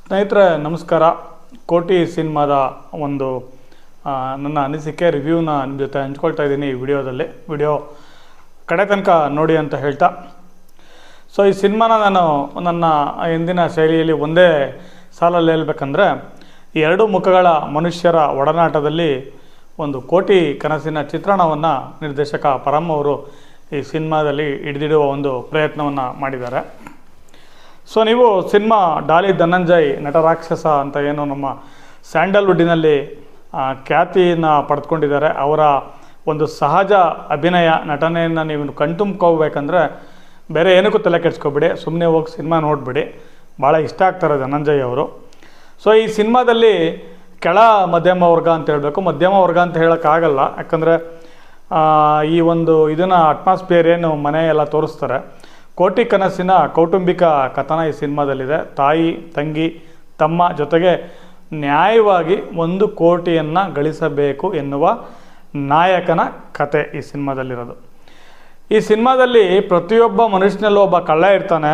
ಸ್ನೇಹಿತರೆ ನಮಸ್ಕಾರ. ಕೋಟಿ ಸಿನಿಮಾದ ಒಂದು ನನ್ನ ಅನಿಸಿಕೆ ರಿವ್ಯೂನ ನಿಮ್ಮ ಜೊತೆ ಹಂಚ್ಕೊಳ್ತಾ ಇದ್ದೀನಿ ಈ ವಿಡಿಯೋ ಕಡೆ ತನಕ ನೋಡಿ ಅಂತ ಹೇಳ್ತಾ. ಸೊ ಈ ಸಿನಿಮಾನ ನಾನು ನನ್ನ ಹಿಂದಿನ ಶೈಲಿಯಲ್ಲಿ ಒಂದೇ ಸಾಲಲ್ಲಿ ಹೇಳ್ಬೇಕಂದ್ರೆ, ಈ ಎರಡು ಮುಖಗಳ ಮನುಷ್ಯರ ಒಡನಾಟದಲ್ಲಿ ಒಂದು ಕೋಟಿ ಕನಸಿನ ಚಿತ್ರಣವನ್ನು ನಿರ್ದೇಶಕ ಪರಮ್ ಅವರು ಈ ಸಿನಿಮಾದಲ್ಲಿ ಹಿಡಿದಿಡುವ ಒಂದು ಪ್ರಯತ್ನವನ್ನು ಮಾಡಿದ್ದಾರೆ. ಸೊ ನೀವು ಸಿನಿಮಾ ಡಾಲಿ ಧನಂಜಯ್ ನಟರಾಕ್ಷಸ ಅಂತ ಏನು ನಮ್ಮ ಸ್ಯಾಂಡಲ್ವುಡ್ಡಿನಲ್ಲಿ ಖ್ಯಾತಿಯನ್ನು ಪಡೆದುಕೊಂಡಿದ್ದಾರೆ, ಅವರ ಒಂದು ಸಹಜ ಅಭಿನಯ ನಟನೆಯನ್ನು ನೀವು ಕಣ್ತುಂಬ್ಕೋಬೇಕಂದ್ರೆ ಬೇರೆ ಏನಕ್ಕೂ ತಲೆ ಕೆಡಿಸ್ಕೊಬೇಡಿ, ಸುಮ್ಮನೆ ಹೋಗಿ ಸಿನಿಮಾ ನೋಡಿಬಿಡಿ, ಭಾಳ ಇಷ್ಟ ಆಗ್ತಾರೆ ಧನಂಜಯ್ ಅವರು. ಸೊ ಈ ಸಿನಿಮಾದಲ್ಲಿ ಕೆಳ ಮಧ್ಯಮ ವರ್ಗ ಅಂತ ಹೇಳಬೇಕು, ಮಧ್ಯಮ ವರ್ಗ ಅಂತ ಹೇಳೋಕ್ಕಾಗಲ್ಲ, ಯಾಕಂದರೆ ಈ ಒಂದು ಇದನ್ನು ಅಟ್ಮಾಸ್ಫಿಯರ್ ಏನು ಮನೆ ಎಲ್ಲ ತೋರಿಸ್ತಾರೆ. ಕೋಟಿ ಕನಸಿನ ಕೌಟುಂಬಿಕ ಕಥನ ಈ ಸಿನಿಮಾದಲ್ಲಿದೆ. ತಾಯಿ, ತಂಗಿ, ತಮ್ಮ ಜೊತೆಗೆ ನ್ಯಾಯವಾಗಿ 1 ಕೋಟಿಯನ್ನು ಗಳಿಸಬೇಕು ಎನ್ನುವ ನಾಯಕನ ಕತೆ ಈ ಸಿನಿಮಾದಲ್ಲಿರೋದು. ಈ ಸಿನಿಮಾದಲ್ಲಿ ಪ್ರತಿಯೊಬ್ಬ ಮನುಷ್ಯನಲ್ಲೂ ಒಬ್ಬ ಕಳ್ಳ ಇರ್ತಾನೆ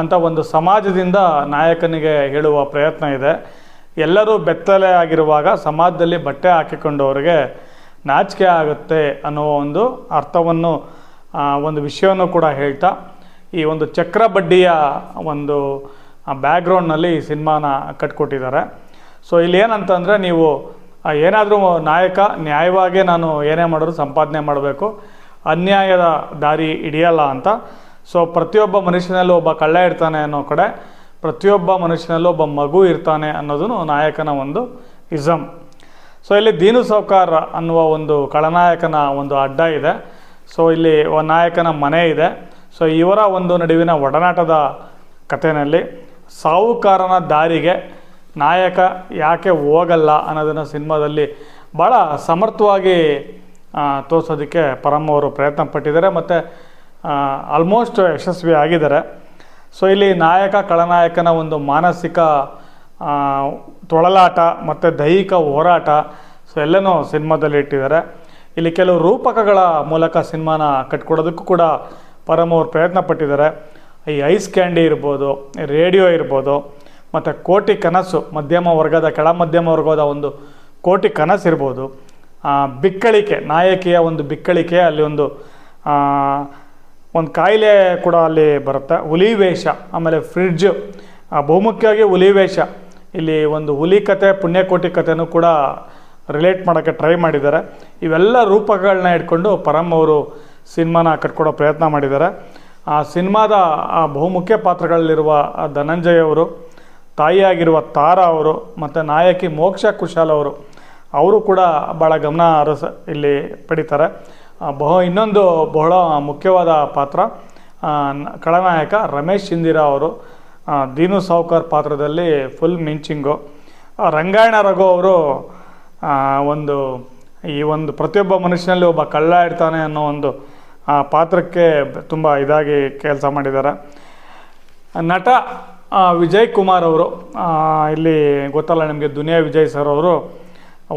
ಅಂತ ಒಂದು ಸಮಾಜದಿಂದ ನಾಯಕನಿಗೆ ಹೇಳುವ ಪ್ರಯತ್ನ ಇದೆ. ಎಲ್ಲರೂ ಬೆತ್ತಲೆ ಆಗಿರುವಾಗ ಸಮಾಜದಲ್ಲಿ ಬಟ್ಟೆ ಹಾಕಿಕೊಂಡವರಿಗೆ ನಾಚಿಕೆ ಆಗುತ್ತೆ ಅನ್ನೋ ಒಂದು ಅರ್ಥವನ್ನು ಒಂದು ವಿಷಯವನ್ನು ಕೂಡ ಹೇಳ್ತಾ, ಈ ಒಂದು ಚಕ್ರ ಬಡ್ಡಿಯ ಒಂದು ಬ್ಯಾಕ್ಗ್ರೌಂಡ್ನಲ್ಲಿ ಈ ಸಿನಿಮಾನ ಕಟ್ಕೊಟ್ಟಿದ್ದಾರೆ. ಸೊ ಇಲ್ಲಿ ಏನಂತಂದರೆ, ನೀವು ಏನಾದರೂ ನಾಯಕ ನ್ಯಾಯವಾಗಿ ನಾನು ಏನೇ ಮಾಡಿದ್ರು ಸಂಪಾದನೆ ಮಾಡಬೇಕು, ಅನ್ಯಾಯದ ದಾರಿ ಹಿಡಿಯಲ್ಲ ಅಂತ. ಸೊ ಪ್ರತಿಯೊಬ್ಬ ಮನುಷ್ಯನಲ್ಲೂ ಒಬ್ಬ ಕಳ್ಳ ಇರ್ತಾನೆ ಅನ್ನೋ ಕಡೆ, ಪ್ರತಿಯೊಬ್ಬ ಮನುಷ್ಯನಲ್ಲೂ ಒಬ್ಬ ಮಗು ಇರ್ತಾನೆ ಅನ್ನೋದು ನಾಯಕನ ಒಂದು ಇಸಮ್. ಸೊ ಇಲ್ಲಿ ದೀನು ಸೌಕಾರ್ ಅನ್ನುವ ಒಂದು ಖಳನಾಯಕನ ಒಂದು ಅಡ್ಡ ಇದೆ. ಸೊ ಇಲ್ಲಿ ನಾಯಕನ ಮನೆ ಇದೆ. ಸೊ ಇವರ ಒಂದು ನಡುವಿನ ಒಡನಾಟದ ಕಥೆಯಲ್ಲಿ ಸಾಹುಕಾರನ ದಾರಿಗೆ ನಾಯಕ ಯಾಕೆ ಹೋಗಲ್ಲ ಅನ್ನೋದನ್ನು ಸಿನಿಮಾದಲ್ಲಿ ಭಾಳ ಸಮರ್ಥವಾಗಿ ತೋರಿಸೋದಕ್ಕೆ ಪರಮ್ ಅವರು ಪ್ರಯತ್ನ ಪಟ್ಟಿದ್ದಾರೆ ಮತ್ತು ಆಲ್ಮೋಸ್ಟ್ ಯಶಸ್ವಿ ಆಗಿದ್ದಾರೆ. ಸೊ ಇಲ್ಲಿ ನಾಯಕ ಖಳನಾಯಕನ ಒಂದು ಮಾನಸಿಕ ತೊಳಲಾಟ ಮತ್ತು ದೈಹಿಕ ಹೋರಾಟ ಸೊ ಎಲ್ಲನೂ ಸಿನಿಮಾದಲ್ಲಿ ಇಟ್ಟಿದ್ದಾರೆ. ಇಲ್ಲಿ ಕೆಲವು ರೂಪಕಗಳ ಮೂಲಕ ಸಿನಿಮಾನ ಕಟ್ಕೊಡೋದಕ್ಕೂ ಕೂಡ ಪರಮ್ ಅವರು ಪ್ರಯತ್ನ ಪಟ್ಟಿದ್ದಾರೆ. ಈ ಐಸ್ ಕ್ಯಾಂಡಿ ಇರ್ಬೋದು, ರೇಡಿಯೋ ಇರ್ಬೋದು, ಮತ್ತು ಕೋಟಿ ಕನಸು ಮಧ್ಯಮ ವರ್ಗದ ಕೆಳ ಮಧ್ಯಮ ವರ್ಗದ ಒಂದು ಕೋಟಿ ಕನಸು ಇರ್ಬೋದು, ಬಿಕ್ಕಳಿಕೆ ನಾಯಕಿಯ ಒಂದು ಬಿಕ್ಕಳಿಕೆ, ಅಲ್ಲಿ ಒಂದು ಕಾಯಿಲೆ ಕೂಡ ಅಲ್ಲಿ ಬರುತ್ತೆ, ಹುಲಿ ವೇಷ, ಆಮೇಲೆ ಫ್ರಿಡ್ಜು, ಬಹುಮುಖ್ಯವಾಗಿ ಹುಲಿ ವೇಷ. ಇಲ್ಲಿ ಒಂದು ಹುಲಿ ಕತೆ ಪುಣ್ಯಕೋಟಿ ಕಥೆನೂ ಕೂಡ ರಿಲೇಟ್ ಮಾಡೋಕ್ಕೆ ಟ್ರೈ ಮಾಡಿದ್ದಾರೆ. ಇವೆಲ್ಲ ರೂಪಗಳನ್ನ ಇಟ್ಕೊಂಡು ಪರಮ್ ಅವರು ಸಿನಿಮಾನ ಕಟ್ಕೊಡೋ ಪ್ರಯತ್ನ ಮಾಡಿದ್ದಾರೆ. ಆ ಸಿನಿಮಾದ ಬಹುಮುಖ್ಯ ಪಾತ್ರಗಳಲ್ಲಿರುವ ಧನಂಜಯ್ ಅವರು, ತಾಯಿಯಾಗಿರುವ ತಾರಾ ಅವರು ಮತ್ತು ನಾಯಕಿ ಮೋಕ್ಷ ಕುಶಾಲ್ ಅವರು ಕೂಡ ಭಾಳ ಗಮನ ಇಲ್ಲಿ ಪಡಿತಾರೆ. ಇನ್ನೊಂದು ಬಹಳ ಮುಖ್ಯವಾದ ಪಾತ್ರ ಖಳನಾಯಕ ರಮೇಶ್ ಇಂದಿರಾ ಅವರು, ದೀನು ಸೌಕಾರ್ ಪಾತ್ರದಲ್ಲಿ ಫುಲ್ ಮಿಂಚಿಂಗು. ರಂಗಾಯಣ ರಘು ಅವರು ಈ ಒಂದು ಪ್ರತಿಯೊಬ್ಬ ಮನುಷ್ಯನಲ್ಲಿ ಒಬ್ಬ ಕಳ್ಳ ಇರ್ತಾನೆ ಅನ್ನೋ ಒಂದು ಪಾತ್ರಕ್ಕೆ ತುಂಬ ಇದಾಗಿ ಕೆಲಸ ಮಾಡಿದ್ದಾರೆ. ನಟ ವಿಜಯ್ ಕುಮಾರ್ ಅವರು, ಇಲ್ಲಿ ಗೊತ್ತಲ್ಲ ನಿಮಗೆ, ದುನಿಯಾ ವಿಜಯ್ ಸರ್ ಅವರು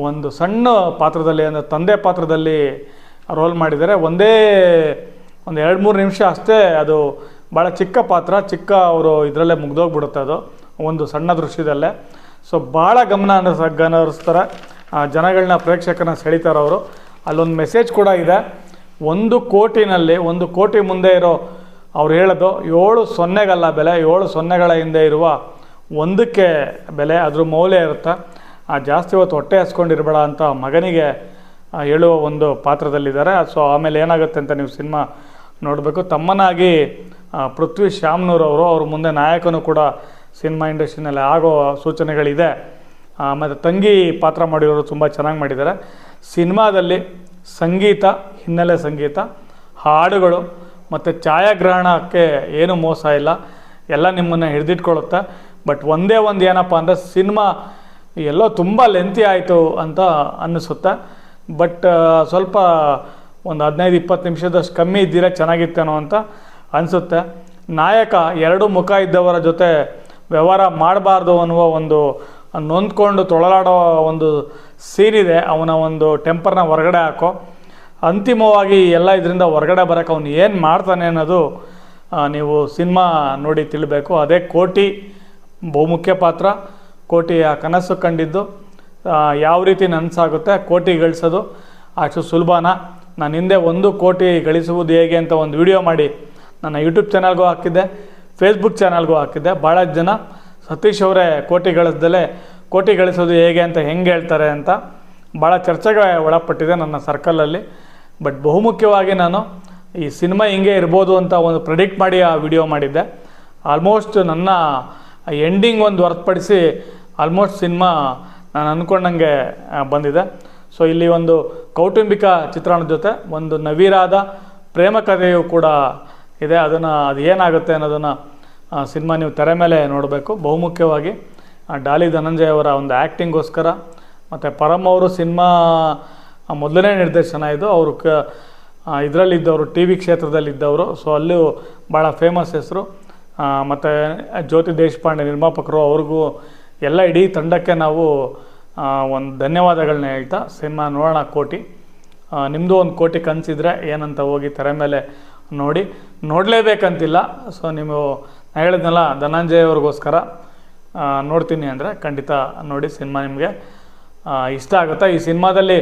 ಒಂದು ಸಣ್ಣ ಪಾತ್ರದಲ್ಲಿ ಅಂದರೆ ತಂದೆ ಪಾತ್ರದಲ್ಲಿ ರೋಲ್ ಮಾಡಿದ್ದಾರೆ. ಒಂದು 2-3 ನಿಮಿಷ ಅಷ್ಟೇ, ಅದು ಭಾಳ ಚಿಕ್ಕ ಪಾತ್ರ, ಅವರು ಇದರಲ್ಲೇ ಮುಗ್ದೋಗ್ಬಿಡುತ್ತೆ ಅದು ಒಂದು ಸಣ್ಣ ದೃಶ್ಯದಲ್ಲೇ. ಸೊ ಭಾಳ ಗಮನ ಹರಿಸ್ತಾರೆ, ಜನಗಳನ್ನ ಪ್ರೇಕ್ಷಕರನ್ನ ಸೆಳೀತಾರೆ ಅವರು. ಅಲ್ಲೊಂದು ಮೆಸೇಜ್ ಕೂಡ ಇದೆ, 1 ಕೋಟಿನಲ್ಲಿ 1 ಕೋಟಿ ಮುಂದೆ ಇರೋ ಅವ್ರು ಹೇಳೋದು 7 ಸೊನ್ನೆಗಲ್ಲ ಬೆಲೆ, 7 ಸೊನ್ನೆಗಳ ಹಿಂದೆ ಇರುವ 1ಕ್ಕೆ ಬೆಲೆ, ಅದ್ರ ಮೌಲ್ಯ ಇರುತ್ತೆ. ಜಾಸ್ತಿ ಹೊತ್ತು ಹೊಟ್ಟೆ ಹಸ್ಕೊಂಡಿರಬೇಡ ಅಂತ ಮಗನಿಗೆ ಹೇಳುವ ಒಂದು ಪಾತ್ರದಲ್ಲಿದ್ದಾರೆ. ಸೊ ಆಮೇಲೆ ಏನಾಗುತ್ತೆ ಅಂತ ನೀವು ಸಿನಿಮಾ ನೋಡಬೇಕು. ತಮ್ಮನಾಗಿ ಪೃಥ್ವಿ ಶ್ಯಾಮ್ನೂರ್ ಅವರು ಮುಂದೆ ನಾಯಕನೂ ಕೂಡ ಸಿನಿಮಾ ಇಂಡಸ್ಟ್ರಿನಲ್ಲಿ ಆಗೋ ಸೂಚನೆಗಳಿದೆ. ಮತ್ತು ತಂಗಿ ಪಾತ್ರ ಮಾಡಿರೋರು ತುಂಬ ಚೆನ್ನಾಗಿ ಮಾಡಿದ್ದಾರೆ. ಸಿನಿಮಾದಲ್ಲಿ ಸಂಗೀತ, ಹಿನ್ನೆಲೆ ಸಂಗೀತ, ಹಾಡುಗಳು ಮತ್ತು ಛಾಯಾಗ್ರಹಣಕ್ಕೆ ಏನು ಮೋಸ ಇಲ್ಲ, ಎಲ್ಲ ನಿಮ್ಮನ್ನು ಹಿಡಿದಿಟ್ಕೊಳ್ಳುತ್ತೆ. ಬಟ್ ಒಂದೇ ಒಂದು ಏನಪ್ಪ ಅಂದರೆ, ಸಿನಿಮಾ ಎಲ್ಲೋ ತುಂಬ ಲೆಂತಿ ಆಯಿತು ಅಂತ ಅನ್ನಿಸುತ್ತೆ. ಬಟ್ ಸ್ವಲ್ಪ ಒಂದು 15-20 ನಿಮಿಷದಷ್ಟು ಕಮ್ಮಿ ಇದ್ದಿರ ಚೆನ್ನಾಗಿತ್ತೇನೋ ಅಂತ ಅನಿಸುತ್ತೆ. ನಾಯಕ 2 ಮುಖ ಇದ್ದವರ ಜೊತೆ ವ್ಯವಹಾರ ಮಾಡಬಾರ್ದು ಅನ್ನುವ ಒಂದು ನೊಂದ್ಕೊಂಡು ತೊಳಲಾಡೋ ಒಂದು ಸೀನಿದೆ. ಅವನ ಒಂದು ಟೆಂಪರ್ನ ಹೊರಗಡೆ ಹಾಕೋ, ಅಂತಿಮವಾಗಿ ಎಲ್ಲ ಇದರಿಂದ ಹೊರಗಡೆ ಬರೋಕ್ಕೆ ಅವನು ಏನು ಮಾಡ್ತಾನೆ ಅನ್ನೋದು ನೀವು ಸಿನಿಮಾ ನೋಡಿ ತಿಳಿಬೇಕು. ಅದೇ ಕೋಟಿ ಬಹುಮುಖ್ಯ ಪಾತ್ರ. ಕೋಟಿ ಆ ಕನಸು ಕಂಡಿದ್ದು ಯಾವ ರೀತಿ ನನಸಾಗುತ್ತೆ, ಕೋಟಿ ಗಳಿಸೋದು ಅಷ್ಟು ಸುಲಭನಾ, ನಾನು ಹಿಂದೆ 1 ಕೋಟಿ ಗಳಿಸುವುದು ಹೇಗೆ ಅಂತ ಒಂದು ವಿಡಿಯೋ ಮಾಡಿ ನನ್ನ ಯೂಟ್ಯೂಬ್ ಚಾನಲ್ಗೂ ಹಾಕಿದ್ದೆ, ಫೇಸ್ಬುಕ್ ಚಾನಲ್ಗೂ ಹಾಕಿದ್ದೆ. ಭಾಳ ಜನ ಸತೀಶ್ ಅವರೇ ಕೋಟಿ ಗಳಿಸೋದು ಹೇಗೆ ಅಂತ ಹೆಂಗೆ ಹೇಳ್ತಾರೆ ಅಂತ ಭಾಳ ಚರ್ಚೆಗೆ ಒಳಪಟ್ಟಿದೆ ನನ್ನ ಸರ್ಕಲಲ್ಲಿ. ಬಟ್ ಬಹುಮುಖ್ಯವಾಗಿ ನಾನು ಈ ಸಿನಿಮಾ ಹಿಂಗೆ ಇರ್ಬೋದು ಅಂತ ಒಂದು ಪ್ರೆಡಿಕ್ಟ್ ಮಾಡಿ ಆ ವಿಡಿಯೋ ಮಾಡಿದ್ದೆ. ಆಲ್ಮೋಸ್ಟ್ ನನ್ನ ಎಂಡಿಂಗ್ ಒಂದು ಹೊರತುಪಡಿಸಿ ಆಲ್ಮೋಸ್ಟ್ ಸಿನಿಮಾ ನಾನು ಅಂದ್ಕೊಂಡಂಗೆ ಬಂದಿದೆ. ಸೊ ಇಲ್ಲಿ ಒಂದು ಕೌಟುಂಬಿಕ ಚಿತ್ರಣದ ಜೊತೆ ಒಂದು ನವಿರಾದ ಪ್ರೇಮ ಕಥೆಯೂ ಕೂಡ ಇದೆ. ಅದು ಏನಾಗುತ್ತೆ ಅನ್ನೋದನ್ನು ಸಿನಿಮಾ ನೀವು ತೆರೆ ಮೇಲೆ ನೋಡಬೇಕು. ಬಹುಮುಖ್ಯವಾಗಿ ಡಾಲಿ ಧನಂಜಯ ಅವರ ಒಂದು ಆ್ಯಕ್ಟಿಂಗೋಸ್ಕರ, ಮತ್ತು ಪರಮ್ ಅವರು ಸಿನಿಮಾ ಮೊದಲನೇ ನಿರ್ದೇಶನ ಇದು. ಅವರು ಇದರಲ್ಲಿದ್ದವರು, ಟಿ ವಿ ಕ್ಷೇತ್ರದಲ್ಲಿದ್ದವರು. ಸೊ ಅಲ್ಲೂ ಭಾಳ ಫೇಮಸ್ ಹೆಸರು. ಮತ್ತು ಜ್ಯೋತಿ ದೇಶಪಾಂಡೆ ನಿರ್ಮಾಪಕರು, ಅವ್ರಿಗೂ ಎಲ್ಲ ಇಡೀ ತಂಡಕ್ಕೆ ನಾವು ಒಂದು ಧನ್ಯವಾದಗಳನ್ನ ಹೇಳ್ತಾ ಸಿನಿಮಾ ನೋಡೋಣ. ಕೋಟಿ ನಿಮ್ಮದು ಒಂದು ಕೋಟಿ ಕನಸಿದ್ರೆ ಏನಂತ ಹೋಗಿ ತೆರೆ ಮೇಲೆ ನೋಡಲೇಬೇಕಂತಿಲ್ಲ. ಸೊ ನೀವು ಹೇಳಿದ್ನಲ್ಲ ಧನಂಜಯ ಅವ್ರಿಗೋಸ್ಕರ ನೋಡ್ತೀನಿ ಅಂದರೆ ಖಂಡಿತ ನೋಡಿ. ಸಿನಿಮಾ ನಿಮಗೆ ಇಷ್ಟ ಆಗುತ್ತೆ. ಈ ಸಿನಿಮಾದಲ್ಲಿ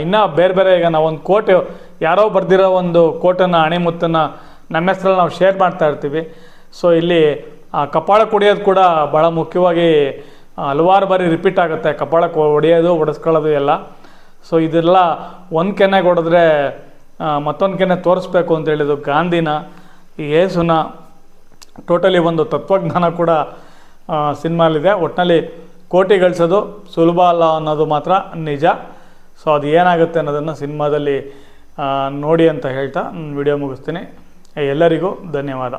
ಇನ್ನೂ ಬೇರೆ ಈಗ ನಾವು ಒಂದು ಕೋಟ್, ಯಾರೋ ಬರೆದಿರೋ ಒಂದು ಕೋಟನ್ನು, ಅಣಿಮುತ್ತನ್ನು ನಮ್ಮ ಹೆಸರಲ್ಲಿ ನಾವು ಶೇರ್ ಮಾಡ್ತಾ ಇರ್ತೀವಿ. ಸೊ ಇಲ್ಲಿ ಕಪಾಳ ಕುಡಿಯೋದು ಕೂಡ ಭಾಳ ಮುಖ್ಯವಾಗಿ ಹಲವಾರು ಬಾರಿ ರಿಪೀಟ್ ಆಗುತ್ತೆ. ಕಪಾಳ ಹೊಡೆಯೋದು, ಹೊಡೆಸ್ಕೊಳ್ಳೋದು ಎಲ್ಲ. ಸೊ ಇದೆಲ್ಲ ಒಂದು ಕೆನ್ನೆಗೆ ಹೊಡೆದ್ರೆ ಮತ್ತೊಂದು ಕೆನ್ನೆ ತೋರಿಸ್ಬೇಕು ಅಂತ ಹೇಳಿದ್ದು ಗಾಂಧಿನ, ಈ ಯೇಸುನ, ಟೋಟಲಿ ಒಂದು ತತ್ವಜ್ಞಾನ ಕೂಡ ಸಿನಿಮಾಲಿದೆ. ಒಟ್ಟಿನಲ್ಲಿ ಕೋಟಿ ಗಳಿಸೋದು ಸುಲಭ ಅಲ್ಲ ಅನ್ನೋದು ಮಾತ್ರ ನಿಜ. ಸೊ ಅದು ಏನಾಗುತ್ತೆ ಅನ್ನೋದನ್ನು ಸಿನಿಮಾದಲ್ಲಿ ನೋಡಿ ಅಂತ ಹೇಳ್ತಾ ವಿಡಿಯೋ ಮುಗಿಸ್ತೀನಿ. ಎಲ್ಲರಿಗೂ ಧನ್ಯವಾದ.